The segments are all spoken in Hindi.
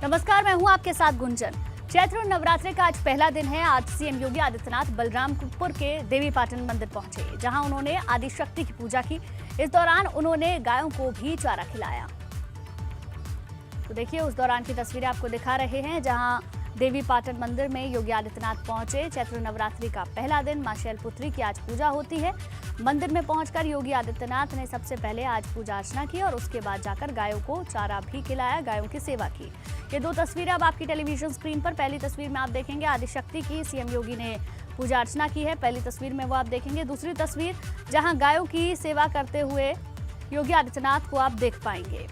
नमस्कार, मैं हूं आपके साथ गुंजन। चैत्र नवरात्रि का आज पहला दिन है। आज सीएम योगी आदित्यनाथ बलरामपुर के देवीपाटन मंदिर पहुंचे, जहां उन्होंने आदिशक्ति की पूजा की। इस दौरान उन्होंने गायों को भी चारा खिलाया। तो देखिए, उस दौरान की तस्वीरें आपको दिखा रहे हैं, जहां देवीपाटन मंदिर में योगी आदित्यनाथ पहुंचे। चैत्र नवरात्रि का पहला दिन मां शैलपुत्री की आज पूजा होती है। मंदिर में पहुंचकर योगी आदित्यनाथ ने सबसे पहले आज पूजा अर्चना की और उसके बाद जाकर गायों को चारा भी खिलाया, गायों की सेवा की। ये दो तस्वीरें अब आपकी टेलीविजन स्क्रीन पर। पहली तस्वीर में आप देखेंगे आदिशक्ति की सीएम योगी ने पूजा अर्चना की है। पहली तस्वीर में वो आप देखेंगे। दूसरी तस्वीर जहां गायों की सेवा करते हुए योगी आदित्यनाथ को आप देख पाएंगे।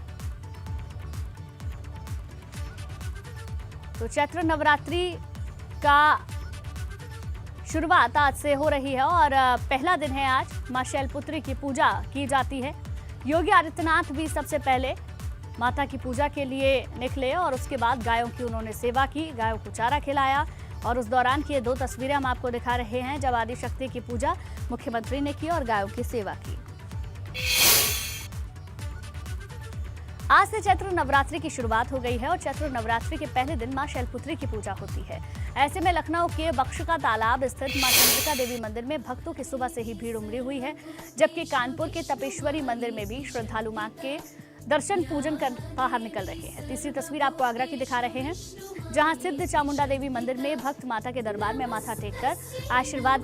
तो चैत्र नवरात्रि का शुरुआत आज से हो रही है और पहला दिन है आज। मां शैलपुत्री की पूजा की जाती है। योगी आदित्यनाथ भी सबसे पहले माता की पूजा के लिए निकले और उसके बाद गायों की उन्होंने सेवा की, गायों को चारा खिलाया। और उस दौरान की ये दो तस्वीरें हम आपको दिखा रहे हैं, जब आदिशक्ति की पूजा मुख्यमंत्री ने की और गायों की सेवा की। आज से चैत्र नवरात्रि की शुरुआत हो गई है और चैत्र नवरात्रि के पहले दिन मां शैलपुत्री की पूजा होती है। ऐसे में लखनऊ के बख्शका तालाब स्थित मां चंद्रिका देवी मंदिर में भक्तों की सुबह से ही भीड़ उमड़ी हुई है, जबकि कानपुर के तपेश्वरी मंदिर में भी श्रद्धालु मां के दर्शन पूजन कर बाहर निकल रहे हैं। तीसरी तस्वीर आपको आगरा की दिखा रहे हैं, जहां सिद्ध चामुंडा देवी मंदिर में भक्त माता के दरबार में माथा टेककर आशीर्वाद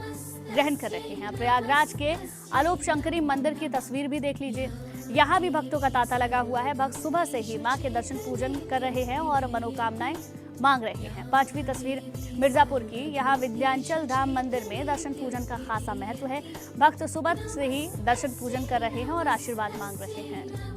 ग्रहण कर रहे हैं। प्रयागराज के आलोप शंकरी मंदिर की तस्वीर भी देख लीजिए। यहाँ भी भक्तों का तांता लगा हुआ है। भक्त सुबह से ही मां के दर्शन पूजन कर रहे हैं और मनोकामनाएं मांग रहे हैं। पांचवी तस्वीर मिर्जापुर की। यहाँ विंध्याचल धाम मंदिर में दर्शन पूजन का खासा महत्व है। भक्त सुबह से ही दर्शन पूजन कर रहे हैं और आशीर्वाद मांग रहे हैं।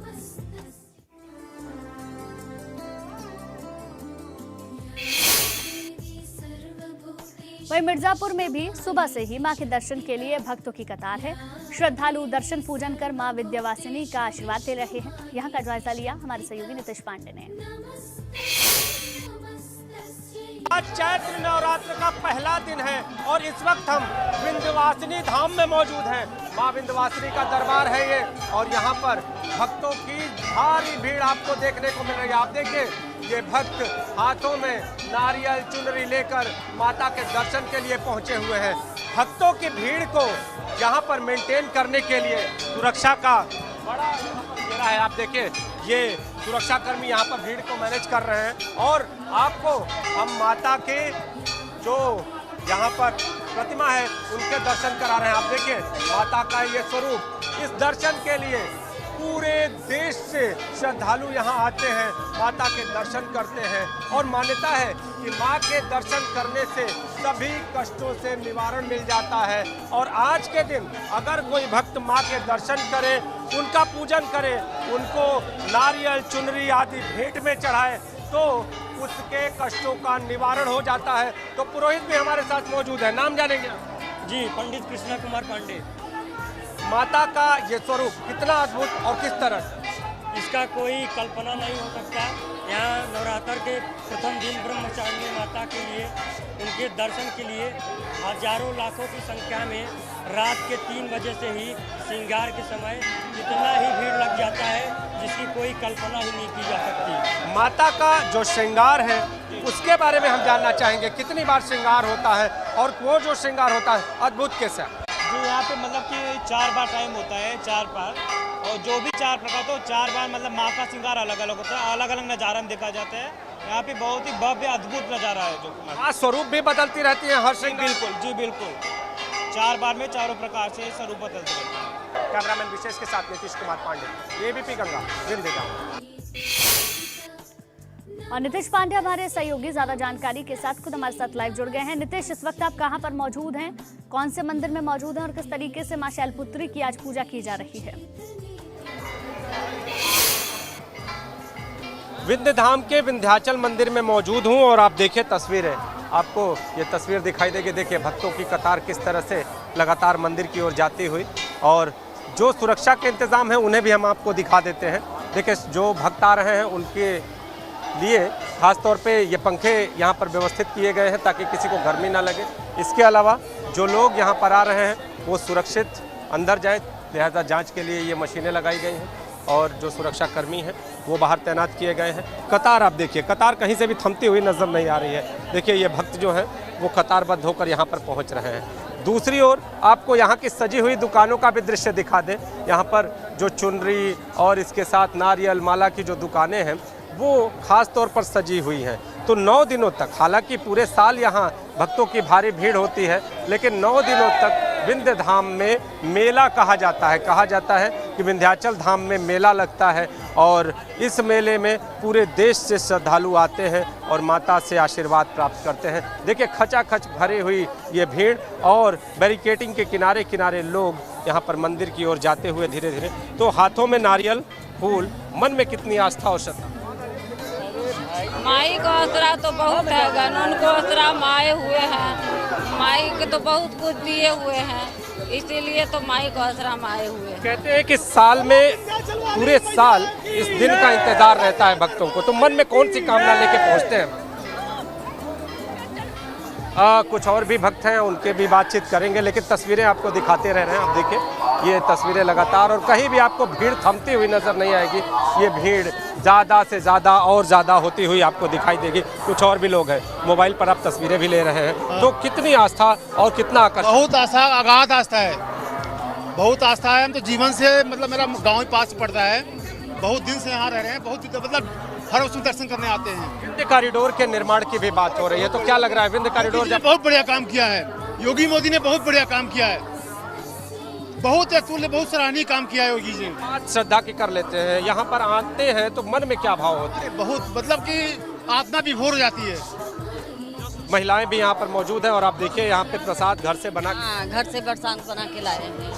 वहीं मिर्जापुर में भी सुबह से ही मां के दर्शन के लिए भक्तों की कतार है। श्रद्धालु दर्शन पूजन कर मां विंध्यवासिनी का आशीर्वाद ले रहे हैं। यहां का जायजा लिया हमारे सहयोगी नितेश पांडे ने। आज चैत्र नवरात्र का पहला दिन है और इस वक्त हम विंध्यवासिनी धाम में मौजूद हैं। मां विंध्यवासिनी का दरबार है ये और यहाँ पर भक्तों की भारी भीड़ आपको देखने को मिल रही है। आप देखिए, ये भक्त हाथों में नारियल चुनरी लेकर माता के दर्शन के लिए पहुंचे हुए हैं। भक्तों की भीड़ को यहाँ पर मेंटेन करने के लिए सुरक्षा का बड़ा घेरा है। आप देखिए, ये सुरक्षाकर्मी यहाँ पर भीड़ को मैनेज कर रहे हैं और आपको हम माता के जो यहाँ पर प्रतिमा है उनके दर्शन करा रहे हैं। आप देखिए, माता का ये स्वरूप, इस दर्शन के लिए पूरे देश से श्रद्धालु यहाँ आते हैं, माता के दर्शन करते हैं और मान्यता है कि माँ के दर्शन करने से सभी कष्टों से निवारण मिल जाता है। और आज के दिन अगर कोई भक्त माँ के दर्शन करे, उनका पूजन करे, उनको नारियल चुनरी आदि भेंट में चढ़ाए तो उसके कष्टों का निवारण हो जाता है। तो पुरोहित भी हमारे साथ मौजूद है, नाम जानेंगे? जी, पंडित कृष्णा कुमार पांडे। माता का ये स्वरूप कितना अद्भुत और किस तरह से, इसका कोई कल्पना नहीं हो सकता। यहाँ नवरात्र के प्रथम दिन ब्रह्मचारिणी माता के लिए, उनके दर्शन के लिए हजारों लाखों की संख्या में रात के 3 बजे से ही श्रृंगार के समय इतना ही भीड़ लग जाता है जिसकी कोई कल्पना ही नहीं की जा सकती। माता का जो श्रृंगार है उसके बारे में हम जानना चाहेंगे। कितनी बार श्रृंगार होता है और वो जो श्रृंगार होता है अद्भुत कैसा? जो यहाँ पे मतलब कि 4 बार टाइम होता है, 4 बार, और जो भी 4 प्रकार तो 4 बार मतलब माँ का श्रृंगार अलग अलग होता है, अलग अलग नज़ारा में देखा जाता है। यहाँ पे बहुत ही भव्य अद्भुत नज़ारा है। जो स्वरूप भी बदलती रहती है हर श्रृंगार? बिल्कुल जी, बिल्कुल। 4 बार में चारों प्रकार से स्वरूप बदलते रहते हैं। कैमरामैन विशेष के साथ नीतीश कुमार पांडे, एबीपी गंगा, जिंदगी। और नीतीश पांडे हमारे सहयोगी ज्यादा जानकारी के साथ खुद हमारे साथ लाइव जुड़ गए हैं। नीतीश, इस वक्त आप कहां पर मौजूद हैं, कौन से मंदिर में मौजूद हैं और किस तरीके से मां शैलपुत्री की आज पूजा की जा रही है? विंध्य धाम के विंध्याचल मंदिर में मौजूद हूं और आप देखिए तस्वीरें, आपको ये तस्वीर दिखाई देगी। देखिए भक्तों की कतार किस तरह से लगातार मंदिर की ओर जाती हुई, और जो सुरक्षा के इंतजाम है उन्हें भी हम आपको दिखा देते हैं। देखिए, जो भक्त आ रहे हैं उनके लिए खास तौर पे ये पंखे यहाँ पर व्यवस्थित किए गए हैं ताकि किसी को गर्मी ना लगे। इसके अलावा जो लोग यहाँ पर आ रहे हैं वो सुरक्षित अंदर जाए, लिहाजा जांच के लिए ये मशीनें लगाई गई हैं और जो सुरक्षा कर्मी हैं वो बाहर तैनात किए गए हैं। कतार आप देखिए, कतार कहीं से भी थमती हुई नजर नहीं आ रही है। देखिए ये भक्त जो हैं वो कतारबद्ध होकर यहाँ पर पहुँच रहे हैं। दूसरी ओर आपको यहाँ की सजी हुई दुकानों का भी दृश्य दिखा दें। यहाँ पर जो चुनरी और इसके साथ नारियल माला की जो दुकानें हैं वो खास तौर पर सजी हुई हैं। तो 9 दिनों तक, हालांकि पूरे साल यहाँ भक्तों की भारी भीड़ होती है, लेकिन 9 दिनों तक विंध्य धाम में मेला कहा जाता है कि विंध्याचल धाम में मेला लगता है और इस मेले में पूरे देश से श्रद्धालु आते हैं और माता से आशीर्वाद प्राप्त करते हैं। देखिए खचाखच भरी हुई ये भीड़ और बैरिकेडिंग के किनारे किनारे लोग यहाँ पर मंदिर की ओर जाते हुए धीरे धीरे, तो हाथों में नारियल फूल, मन में कितनी आस्था और श्रद्धा। माई का असरा तो बहुत है, गनन को असरा माए हुए हैं, माई के तो बहुत कुछ दिए हुए हैं, इसीलिए तो माई का असरा माए हुए हैं। कहते हैं कि साल में पूरे साल इस दिन का इंतजार रहता है भक्तों को, तो मन में कौन सी कामना लेके पहुंचते हैं? कुछ और भी भक्त हैं, उनके भी बातचीत करेंगे, लेकिन तस्वीरें आपको दिखाते रह रहे हैं। आप देखिए ये तस्वीरें लगातार, और कहीं भी आपको भीड़ थमती हुई नजर नहीं आएगी। ये भीड़ ज़्यादा से ज़्यादा और ज़्यादा होती हुई आपको दिखाई देगी। कुछ और भी लोग हैं, मोबाइल पर आप तस्वीरें भी ले रहे हैं। तो कितनी आस्था और कितना आकर्षण। बहुत आस्था, अगाध आस्था है, बहुत आस्था है। हम तो जीवन से, मतलब मेरा गाँव पास पड़ता है, बहुत दिन से यहाँ रह रहे हैं, बहुत मतलब हर उसमें दर्शन करने आते हैं। विंध्य कॉरिडोर के निर्माण की भी बात हो रही है, तो क्या लग रहा है विंध्य कॉरिडोर जब बहुत बढ़िया काम किया है, योगी मोदी ने बहुत बढ़िया काम किया है, बहुत अतुल्य, बहुत सराहनीय काम किया है योगी जी। बात श्रद्धा की कर लेते हैं, यहाँ पर आते हैं तो मन में क्या भाव होता है? बहुत, मतलब कि आत्मा विभोर हो जाती है। महिलाएं भी यहाँ पर मौजूद है और आप देखिए यहाँ पे प्रसाद घर से बना घर से प्रसाद बना के लाए हैं।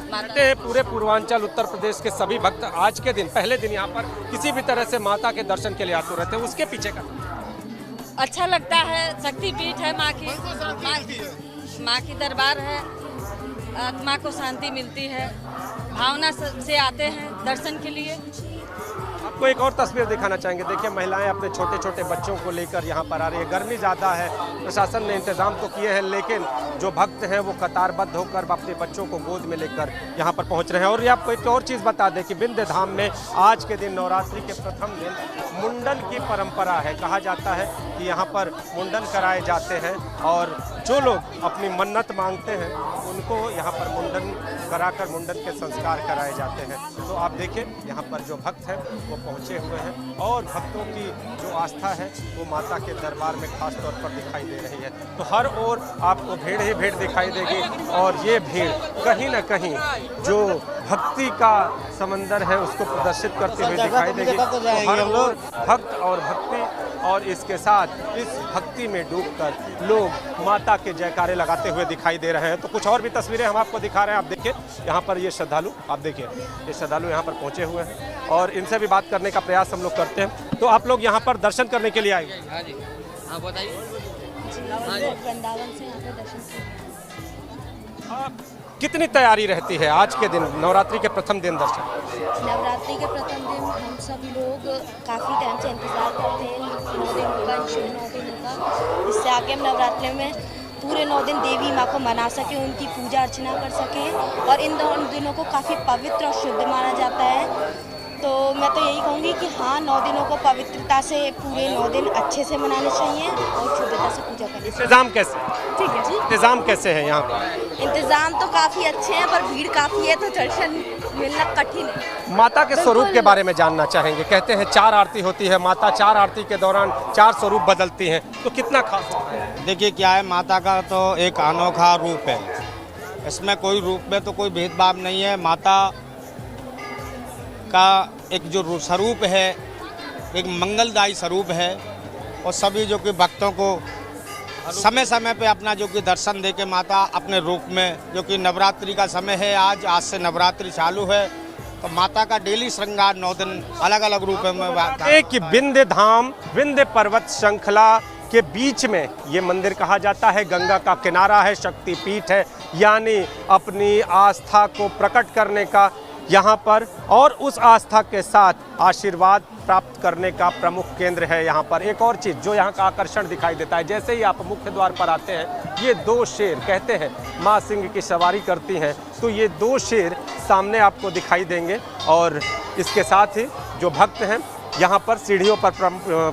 कहते हैं पूरे पूर्वांचल उत्तर प्रदेश के सभी भक्त आज के दिन, पहले दिन यहाँ पर किसी भी तरह से माता के दर्शन के लिए आते रहते हैं। उसके पीछे का अच्छा लगता है, शक्तिपीठ है माँ की, माँ की दरबार है, आत्मा को शांति मिलती है, भावना से आते हैं दर्शन के लिए। आपको एक और तस्वीर दिखाना चाहेंगे। देखिए महिलाएं अपने छोटे छोटे बच्चों को लेकर यहाँ पर आ रही है। गर्मी ज़्यादा है, प्रशासन ने इंतजाम तो किए हैं, लेकिन जो भक्त हैं वो कतारबद्ध होकर अपने बच्चों को गोद में लेकर यहाँ पर पहुँच रहे हैं। और ये आपको एक और चीज़ बता दें कि विंध्य धाम में आज के दिन, नवरात्रि के प्रथम दिन, मुंडन की परंपरा है। कहा जाता है कि यहाँ पर मुंडन कराए जाते हैं और जो लोग अपनी मन्नत मांगते हैं उनको यहाँ पर मुंडन कराकर मुंडन के संस्कार कराए जाते हैं। तो आप देखें यहाँ पर जो भक्त हैं वो पहुँचे हुए हैं और भक्तों की जो आस्था है वो माता के दरबार में खास तौर पर दिखाई दे रही है। तो हर ओर आपको भीड़ ही भीड़ दिखाई देगी और ये भीड़ कहीं ना कहीं जो भक्ति का समंदर है उसको प्रदर्शित करते हुए दिखाई देगी। तो हर ओर भक्त और भक्ति, और इसके साथ इस भक्ति में डूबकर लोग माता के जयकारे लगाते हुए दिखाई दे रहे हैं। तो कुछ और भी तस्वीरें हम आपको दिखा रहे हैं। आप देखिए यहाँ पर ये श्रद्धालु, आप देखिए ये श्रद्धालु यहाँ पर पहुँचे हुए हैं और इनसे भी बात करने का प्रयास हम लोग करते हैं। तो आप लोग यहाँ पर दर्शन करने के लिए आए? हाँ जी, हाँ बताइए। वृंदावन से यहाँ पे दर्शन कितनी तैयारी रहती है आज के दिन, नवरात्रि के प्रथम दिन दर्शन? नवरात्रि के प्रथम दिन हम सब लोग काफ़ी टाइम से इंतज़ार करते हैं, 9 दिन का, 9 दिन का, इससे आगे हम नवरात्रि में पूरे 9 दिन देवी माँ को मना सकें, उनकी पूजा अर्चना कर सकें। और इन दोनों दिनों को काफ़ी पवित्र और शुद्ध माना जाता है। तो मैं तो यही कहूँगी कि हाँ, 9 दिनों को पवित्रता से पूरे 9 दिन अच्छे से मनाने चाहिए और शुद्धता से पूजा करनी चाहिए। इंतजाम कैसे? ठीक है जी। इंतजाम कैसे है यहाँ पर? इंतज़ाम तो काफ़ी अच्छे हैं, पर भीड़ काफ़ी है तो दर्शन मिलना कठिन है। माता के स्वरूप के बारे में जानना चाहेंगे। कहते हैं 4 आरती होती है, माता 4 आरती के दौरान 4 स्वरूप बदलती हैं, तो कितना खास है? देखिए क्या है, माता का तो एक अनोखा रूप है, इसमें कोई रूप में तो कोई भेदभाव नहीं है। माता का एक जो स्वरूप है, एक मंगलदायी स्वरूप है और सभी जो कि भक्तों को समय समय पे अपना जो कि दर्शन दे के माता अपने रूप में, जो कि नवरात्रि का समय है, आज से नवरात्रि चालू है, तो माता का डेली श्रृंगार 9 दिन अलग अलग रूप में। एक विंध्य धाम, विंध्य पर्वत श्रृंखला के बीच में ये मंदिर कहा जाता है, गंगा का किनारा है, शक्तिपीठ है, यानी अपनी आस्था को प्रकट करने का यहाँ पर और उस आस्था के साथ आशीर्वाद प्राप्त करने का प्रमुख केंद्र है यहाँ पर। एक और चीज़ जो यहाँ का आकर्षण दिखाई देता है, जैसे ही आप मुख्य द्वार पर आते हैं, ये 2 शेर, कहते हैं माँ सिंह की सवारी करती हैं, तो ये 2 शेर सामने आपको दिखाई देंगे और इसके साथ ही जो भक्त हैं यहाँ पर सीढ़ियों पर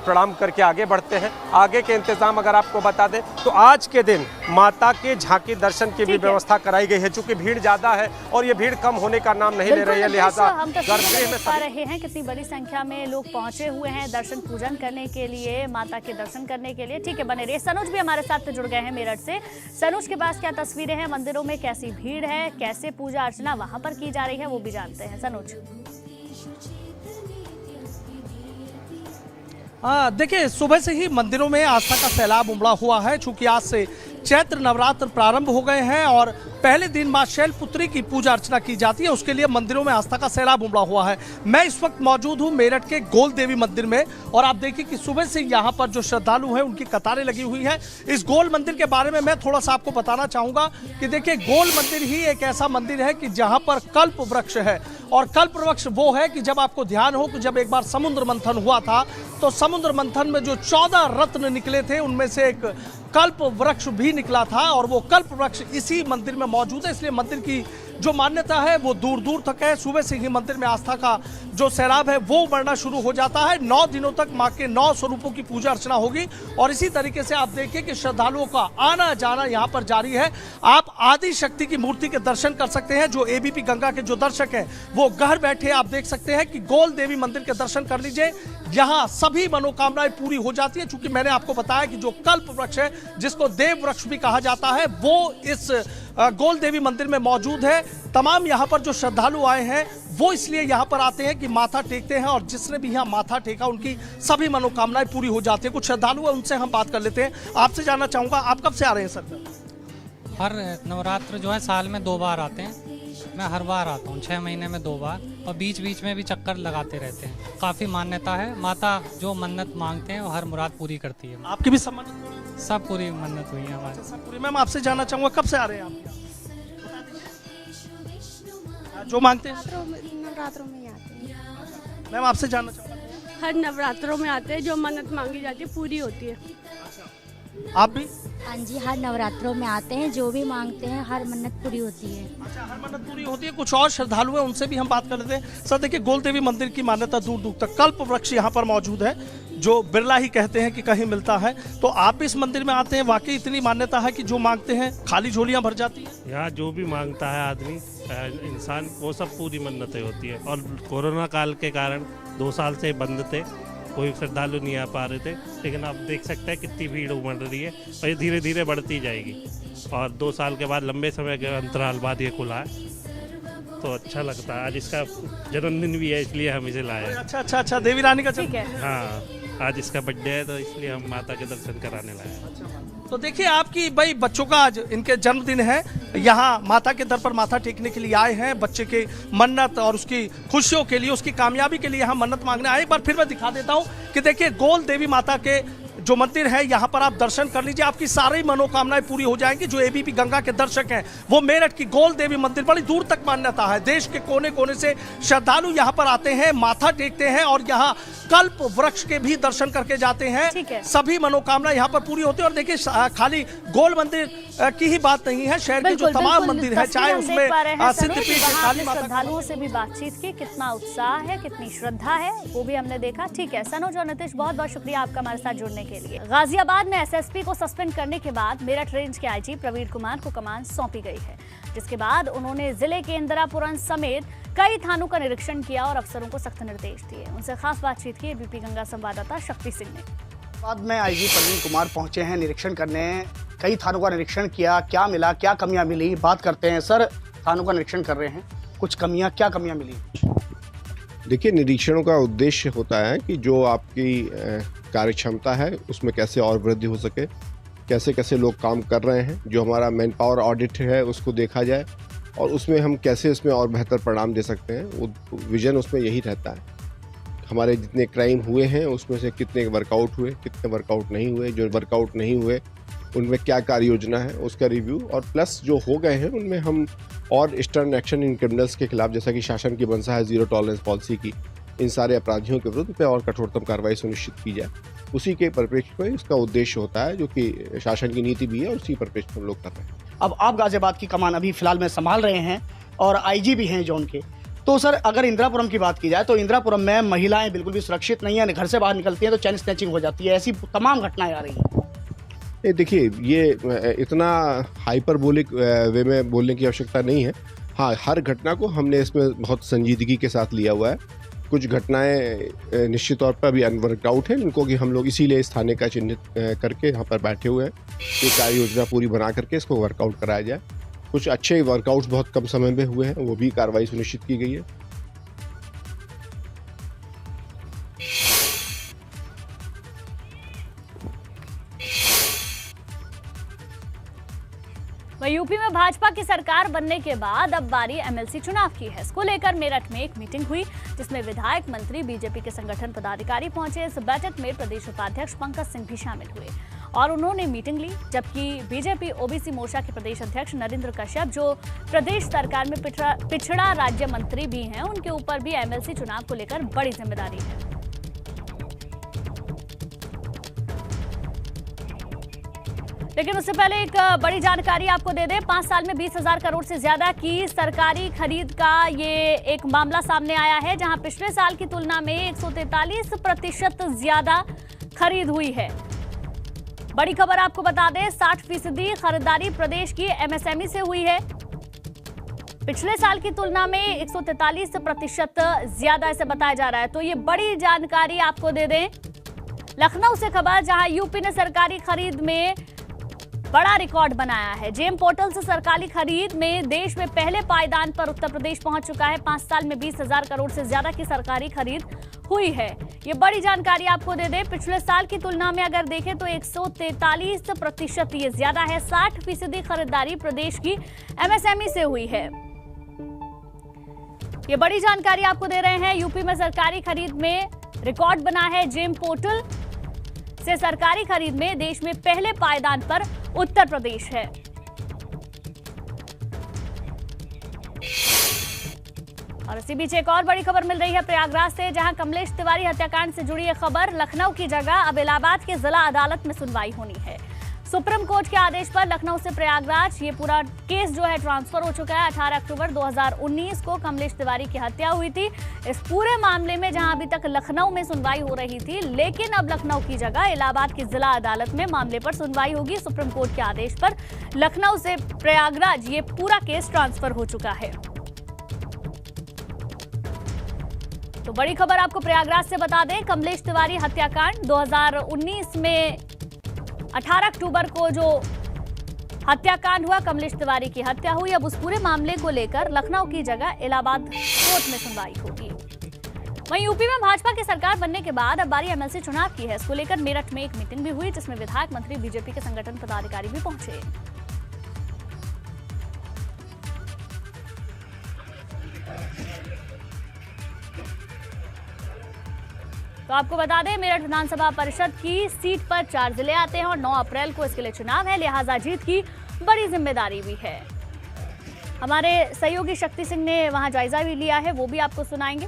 प्रणाम करके आगे बढ़ते हैं। आगे के इंतजाम अगर आपको बता दें तो आज के दिन माता के झांकी दर्शन की भी व्यवस्था कराई गई है, चूंकि भीड़ ज्यादा है और ये भीड़ कम होने का नाम नहीं ले रही है, लिहाजा हम तस्वीरें देख पा रहे हैं कितनी बड़ी संख्या में लोग पहुंचे हुए हैं दर्शन पूजन करने के लिए, माता के दर्शन करने के लिए। ठीक है, बने रहिए। सनोज भी हमारे साथ जुड़ गए हैं मेरठ से। सनोज के पास क्या तस्वीरें हैं, मंदिरों में कैसी भीड़ है, कैसे पूजा अर्चना वहां पर की जा रही है, वो भी जानते हैं। सनोज। देखिए, सुबह से ही मंदिरों में आस्था का सैलाब उमड़ा हुआ है। चूंकि आज से चैत्र नवरात्र प्रारंभ हो गए हैं और पहले दिन मां शैलपुत्री की पूजा अर्चना की जाती है, उसके लिए मंदिरों में आस्था का सैलाब उमड़ा हुआ है। मैं इस वक्त मौजूद हूं मेरठ के गोल देवी मंदिर में और आप देखिए कि सुबह से यहां पर जो श्रद्धालु हैं उनकी कतारें लगी हुई है। इस गोल मंदिर के बारे में मैं थोड़ा सा आपको बताना चाहूंगा कि देखिए, गोल मंदिर ही एक ऐसा मंदिर है कि जहां पर कल्प वृक्ष है, और कल्प वृक्ष वो है कि जब आपको ध्यान हो कि जब एक बार समुद्र मंथन हुआ था तो समुद्र मंथन में जो 14 रत्न निकले थे उनमें से एक कल्प वृक्ष भी निकला था, और वो कल्प वृक्ष इसी मंदिर में मौजूद है। इसलिए मंदिर की जो मान्यता है वो दूर दूर तक है। सुबह से ही मंदिर में आस्था का जो सैलाब है वो बढ़ना शुरू हो जाता है। 9 दिनों तक मां के 9 स्वरूपों की पूजा अर्चना होगी और इसी तरीके से आप देखिए कि श्रद्धालुओं का आना जाना यहाँ पर जारी है। आप आदि शक्ति की मूर्ति के दर्शन कर सकते हैं। जो एबीपी गंगा के जो दर्शक हैं वो घर बैठे आप देख सकते हैं कि गोल देवी मंदिर के दर्शन कर लीजिए। यहाँ सभी मनोकामनाएं पूरी हो जाती है। चूंकि मैंने आपको बताया कि जो कल्प वृक्ष है, जिसको देव वृक्ष भी कहा जाता है, वो इस गोल देवी मंदिर में मौजूद है। तमाम यहाँ पर जो श्रद्धालु आए हैं वो इसलिए यहाँ पर आते हैं कि माथा टेकते हैं, और जिसने भी यहाँ माथा टेका उनकी सभी मनोकामनाएं पूरी हो जाती है। कुछ श्रद्धालु हैं, उनसे हम बात कर लेते हैं। आपसे जानना चाहूंगा, आप कब से आ रहे हैं सर? हर नवरात्र जो है साल में 2 बार आते हैं। मैं हर बार आता हूँ, 6 महीने में 2 बार, और बीच बीच में भी चक्कर लगाते रहते हैं। काफ़ी मान्यता है, माता जो मन्नत मांगते हैं वो हर मुराद पूरी करती है। आपकी भी सब मन्नत? सब पूरी मन्नत हुई है हमारी। सब पूरी। मैम, आपसे जानना चाहूँगा, कब से आ रहे हैं आप? जो मांगते हैं नवरात्रों में आते हैं। मैम, आपसे जानना चाहूँगा, हर नवरात्रों में आते हैं, जो मन्नत मांगी जाती है पूरी होती है। आप भी? हाँ जी, हर नवरात्रों में आते हैं, जो भी मांगते हैं हर मन्नत पूरी होती है। अच्छा, हर मन्नत पूरी होती है। कुछ और श्रद्धालु हैं, उनसे भी हम बात कर लेते हैं। सर देखिए, गोल देवी मंदिर की मान्यता दूर दूर तक, कल्प वृक्ष यहाँ पर मौजूद है जो बिरला ही कहते हैं कि कहीं मिलता है। तो आप भी इस मंदिर में आते हैं, वाकई इतनी मान्यता है कि जो मांगते हैं खाली झोलियाँ भर जाती है? यहाँ जो भी मांगता है आदमी, इंसान, वो सब पूरी मन्नतें होती है। और कोरोना काल के कारण 2 साल से बंद थे, कोई श्रद्धालु नहीं आ पा रहे थे, लेकिन आप देख सकते हैं कितनी भीड़ उमड़ रही है और ये धीरे धीरे बढ़ती जाएगी। और 2 साल के बाद, लंबे समय के अंतराल बाद ये खुला है, तो अच्छा लगता है। आज इसका जन्मदिन भी है, इसलिए हम इसे लाए। अच्छा, देवी रानी का ठीक है। हाँ, आज इसका बर्थडे है, तो इसलिए हम माता के दर्शन कराने लाए। तो देखिए, आपकी भाई बच्चों का आज इनके जन्मदिन है, यहाँ माता के दर पर माथा टेकने के लिए आए हैं। बच्चे के मन्नत और उसकी खुशियों के लिए, उसकी कामयाबी के लिए यहाँ मन्नत मांगने आए। एक बार फिर मैं दिखा देता हूँ कि देखिए, गोल देवी माता के जो मंदिर है यहाँ पर आप दर्शन कर लीजिए, आपकी सारी मनोकामनाएं पूरी हो जाएंगी। जो एबीपी गंगा के दर्शक हैं वो मेरठ की गोल देवी मंदिर बड़ी दूर तक मान्यता है। देश के कोने कोने से श्रद्धालु यहाँ पर आते हैं, माथा टेकते हैं और यहाँ कल्प वृक्ष के भी दर्शन करके जाते हैं। सभी मनोकामना यहाँ पर पूरी होती है। और देखिए, खाली गोल मंदिर की ही बात नहीं है, शहर के जो तमाम मंदिर है, चाहे उसमें सिद्धपीठ, काली माता, श्रद्धालुओं से भी बातचीत की, कितना उत्साह है, कितनी श्रद्धा है, वो भी हमने देखा। ठीक है सनोज और नितिश, बहुत बहुत शुक्रिया आपका हमारे साथ जुड़ने के लिए। गाजियाबाद में एसएसपी को सस्पेंड करने के बाद मेरठ रेंज के आईजी प्रवीण कुमार को कमान सौंपी गई है, जिसके बाद उन्होंने जिले के इंदिरापुरम समेत कई थानों का निरीक्षण किया और अफसरों को सख्त निर्देश दिए। उनसे खास बातचीत की एबीपी गंगा संवाददाता शक्ति सिंह ने। बाद में आईजी प्रवीण कुमार पहुंचे हैं निरीक्षण करने, कई थानों का निरीक्षण किया, क्या मिला, क्या कमियां मिली, बात करते हैं। सर, थानों का निरीक्षण कर रहे हैं, कुछ कमियां, क्या कमियां मिली? देखिए, निरीक्षणों का उद्देश्य होता है कि जो आपकी कार्य क्षमता है उसमें कैसे और वृद्धि हो सके, कैसे कैसे लोग काम कर रहे हैं, जो हमारा मैन पावर ऑडिट है उसको देखा जाए और उसमें हम कैसे इसमें और बेहतर परिणाम दे सकते हैं। वो विजन उसमें यही रहता है। हमारे जितने क्राइम हुए हैं उसमें से कितने वर्कआउट हुए, कितने वर्कआउट नहीं हुए, जो वर्कआउट नहीं हुए उनमें क्या कार्य योजना है उसका रिव्यू, और प्लस जो हो गए हैं उनमें हम और स्टर्न एक्शन इन क्रिमिनल्स के खिलाफ, जैसा कि शासन की मंशा है 0 टॉलरेंस पॉलिसी की, इन सारे अपराधियों के विरुद्ध पे और कठोरतम कार्रवाई सुनिश्चित की जाए। उसी के परिप्रेक्ष्य में इसका उद्देश्य होता है, जो कि शासन की नीति भी है और उसी परिप्रेक्ष्य में हम लोग कर रहे हैं। अब आप गाजियाबाद की कमान अभी फिलहाल में संभाल रहे हैं और आईजी भी हैं जोन के, तो सर अगर इंदिरापुरम की बात की जाए तो इंदिरापुरम में महिलाएं बिल्कुल भी सुरक्षित नहीं है, घर से बाहर निकलती हैं तो चैन स्नैचिंग हो जाती है, ऐसी तमाम घटनाएं आ रही हैं। देखिए, ये इतना हाइपरबोलिक वे में बोलने की आवश्यकता नहीं है। हाँ, हर घटना को हमने इसमें बहुत संजीदगी के साथ लिया हुआ है। कुछ घटनाएं निश्चित तौर पर अभी अनवर्कड आउट हैं, जिनको कि हम लोग इसीलिए इस थाने का चिन्हित करके यहाँ पर बैठे हुए हैं कि कार्य योजना पूरी बना करके इसको वर्कआउट कराया जाए। कुछ अच्छे वर्कआउट्स बहुत कम समय में हुए हैं, वो भी कार्रवाई सुनिश्चित की गई है। वहीं यूपी में भाजपा की सरकार बनने के बाद अब बारी एमएलसी चुनाव की है। इसको लेकर मेरठ में एक मीटिंग हुई, जिसमें विधायक, मंत्री, बीजेपी के संगठन पदाधिकारी पहुंचे। इस बैठक में प्रदेश उपाध्यक्ष पंकज सिंह भी शामिल हुए और उन्होंने मीटिंग ली, जबकि बीजेपी ओबीसी मोर्चा के प्रदेश अध्यक्ष नरेंद्र कश्यप, जो प्रदेश सरकार में पिछड़ा राज्य मंत्री भी हैं, उनके ऊपर भी एमएलसी चुनाव को लेकर बड़ी जिम्मेदारी है। लेकिन उससे पहले एक बड़ी जानकारी आपको दे दें। 5 साल में 20,000 करोड़ से ज्यादा की सरकारी खरीद का ये एक मामला सामने आया है, जहां पिछले साल की तुलना में 143% ज्यादा खरीद हुई है। बड़ी खबर आपको बता दें, 60% खरीदारी प्रदेश की एमएसएमई से हुई है। पिछले साल की तुलना में 143% ज्यादा ऐसे बताया जा रहा है। तो ये बड़ी जानकारी आपको दे दें। लखनऊ से खबर, जहां यूपी ने सरकारी खरीद में बड़ा रिकॉर्ड बनाया है। जेम पोर्टल से सरकारी खरीद में देश में पहले पायदान पर उत्तर प्रदेश पहुंच चुका है। 5 साल में 20,000 करोड़ से ज्यादा की सरकारी खरीद हुई है। ये बड़ी जानकारी आपको दे दें। पिछले साल की तुलना में अगर देखें तो 143% ये ज्यादा है। 60% खरीदारी प्रदेश की एमएसएमई से हुई है। ये बड़ी जानकारी आपको दे रहे हैं। यूपी में सरकारी खरीद में रिकॉर्ड बना है। जेम पोर्टल से सरकारी खरीद में देश में पहले पायदान पर उत्तर प्रदेश है। और इसी बीच एक और बड़ी खबर मिल रही है प्रयागराज से, जहां कमलेश तिवारी हत्याकांड से जुड़ी है खबर। लखनऊ की जगह अब इलाहाबाद के जिला अदालत में सुनवाई होनी है। सुप्रीम कोर्ट के आदेश पर लखनऊ से प्रयागराज ये पूरा केस जो है ट्रांसफर हो चुका है। 18 अक्टूबर 2019 को कमलेश तिवारी की हत्या हुई थी। इस पूरे मामले में जहां अभी तक लखनऊ में सुनवाई हो रही थी, लेकिन अब लखनऊ की जगह इलाहाबाद की जिला अदालत में मामले पर सुनवाई होगी। सुप्रीम कोर्ट के आदेश पर लखनऊ से प्रयागराज ये पूरा केस ट्रांसफर हो चुका है। तो बड़ी खबर आपको प्रयागराज से बता दें, कमलेश तिवारी हत्याकांड 2019 में 18 अक्टूबर को जो हत्याकांड हुआ, कमलेश तिवारी की हत्या हुई। अब उस पूरे मामले को लेकर लखनऊ की जगह इलाहाबाद कोर्ट में सुनवाई होगी। वहीं यूपी में भाजपा की सरकार बनने के बाद अब बारी एमएलसी चुनाव की है। इसको लेकर मेरठ में एक मीटिंग भी हुई, जिसमें विधायक, मंत्री, बीजेपी के संगठन पदाधिकारी भी पहुंचे। तो आपको बता दें, मेरठ विधानसभा परिषद की सीट पर 4 जिले आते हैं और 9 अप्रैल को इसके लिए चुनाव है, लिहाजा जीत की बड़ी जिम्मेदारी भी है। हमारे सहयोगी शक्ति सिंह ने वहां जायजा भी लिया है, वो भी आपको सुनाएंगे।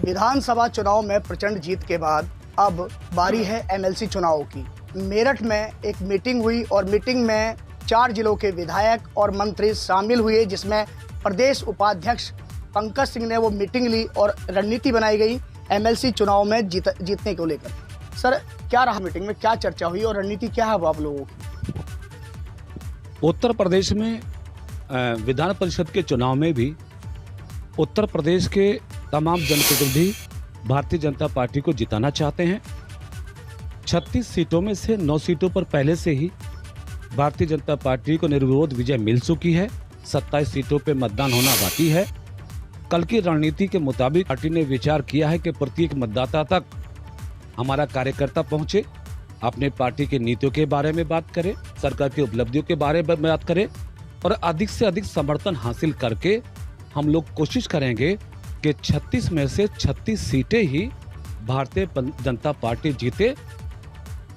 विधानसभा चुनाव में प्रचंड जीत के बाद अब बारी है एमएलसी चुनाव की। मेरठ में एक मीटिंग हुई और मीटिंग में 4 जिलों के विधायक और मंत्री शामिल हुए, जिसमें प्रदेश उपाध्यक्ष पंकज सिंह ने वो मीटिंग ली और रणनीति बनाई गई एमएलसी चुनाव में जीतने को लेकर। सर, क्या रहा मीटिंग में, क्या चर्चा हुई और रणनीति क्या है वो आप लोगों की? उत्तर प्रदेश में विधान परिषद के चुनाव में भी उत्तर प्रदेश के तमाम जनप्रतिनिधि भारतीय जनता पार्टी को जिताना चाहते हैं। 36 सीटों में से 9 सीटों पर पहले से ही भारतीय जनता पार्टी को निर्विरोध विजय मिल चुकी है। 27 सीटों पर मतदान होना बाकी है। कल की रणनीति के मुताबिक पार्टी ने विचार किया है कि प्रत्येक मतदाता तक हमारा कार्यकर्ता पहुंचे, अपने पार्टी की नीतियों के बारे में बात करे, सरकार की उपलब्धियों के बारे में बात करे और अधिक से अधिक समर्थन हासिल करके हम लोग कोशिश करेंगे कि 36 में से 36 सीटें ही भारतीय जनता पार्टी जीते